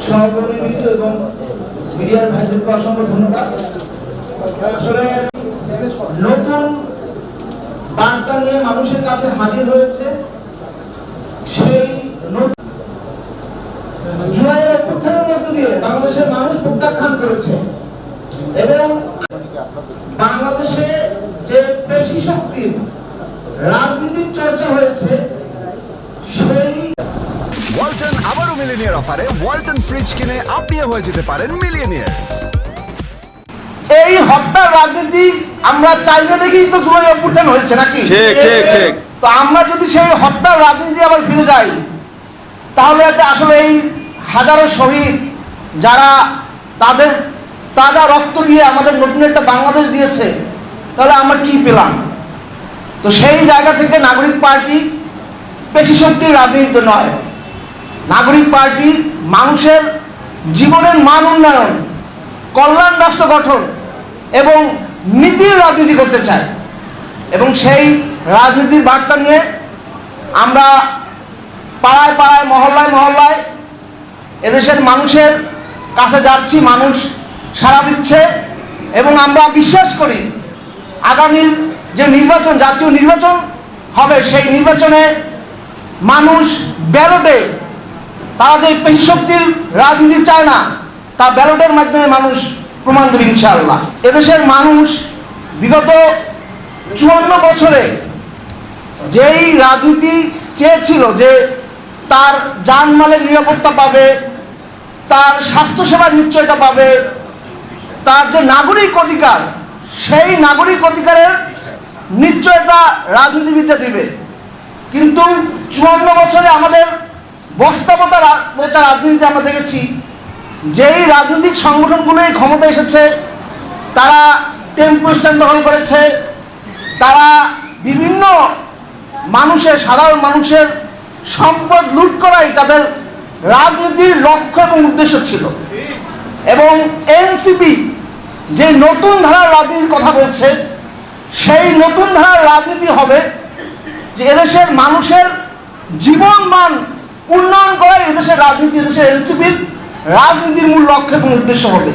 সহকর্মীবৃন্দ এবং মিডিয়ার ভাইদেরকে অসংখ্য ধন্যবাদ। আসলে নতুন বার্তা নিয়ে মানুষের কাছে হাজির হয়েছে সেই জুলাইয়ের অভ্যুত্থানের মধ্য দিয়ে বাংলাদেশের মানুষ প্রত্যাখ্যান করেছে এবং বাংলাদেশে যে পেশি শক্তির রাজনীতির চর্চা হয়েছে সেই ওয়ালটন আবারও মিলিয়নিয়ার অফারে ওয়ালটন ফ্রিজ কিনে আপনিও হয়ে যেতে পারেন মিলিয়নিয়ার। এই হত্যার রাজনীতি আমরা চাই না দেখেই তো জুলাই অভ্যুত্থান হয়েছে নাকি? ঠিক ঠিক ঠিক। তো আমরা যদি সেই হত্যার রাজনীতি আবার ফিরে যাই তাহলে আসলে এই হাজারো শহীদ যারা তাদের তাজা রক্ত দিয়ে আমাদের নতুন একটা বাংলাদেশ দিয়েছে, তাহলে আমরা কি পেলাম? তো সেই জায়গা থেকে নাগরিক পার্টি পেশি শক্তির রাজনীতি নয়, নাগরিক পার্টি মানুষের জীবনের মান উন্নয়ন, কল্যাণ রাষ্ট্র গঠন এবং নীতির রাজনীতি করতে চায় এবং সেই রাজনীতির বার্তা নিয়ে আমরা পাড়ায় পাড়ায় মহল্লায় মহল্লায় এদেশের মানুষের কাছে যাচ্ছি, মানুষ সাড়া দিচ্ছে এবং আমরা বিশ্বাস করি আগামীর যে নির্বাচন, জাতীয় নির্বাচন হবে, সেই নির্বাচনে মানুষ ব্যালটে তারা যে পেশি শক্তির রাজনীতি চায় না তা ব্যালটের মাধ্যমে মানুষ প্রমাণ দেবে ইনশাআল্লাহ। এদেশের মানুষ বিগত 54 বছরে যেই রাজনীতি চেয়েছিল যে তার জানমালের নিরাপত্তা পাবে, তার স্বাস্থ্যসেবার নিশ্চয়তা পাবে, তার যে নাগরিক অধিকার সেই নাগরিক অধিকারের নিশ্চয়তা রাজনীতিবিদরা দিবে, কিন্তু 54 বছরে আমাদের বস্তাপচা রাজনীতিতে আমরা দেখেছি যেই রাজনৈতিক সংগঠনগুলোই ক্ষমতা এসেছে তারা টেম্পো স্ট্যান্ড দখল করেছে, তারা বিভিন্ন মানুষের সাধারণ মানুষের সম্পদ লুট করাই তাদের রাজনীতির লক্ষ্য এবং উদ্দেশ্য ছিল। এবং এনসিপি যে নতুন ধারার রাজনীতির কথা বলছে, সেই নতুন ধারার রাজনীতি হবে যে এদেশের মানুষের জীবন মান উন্নয়ন করাই এদেশের রাজনীতি, এদেশের এনসিপির রাজনীতির মূল লক্ষ্য এবং উদ্দেশ্য হবে।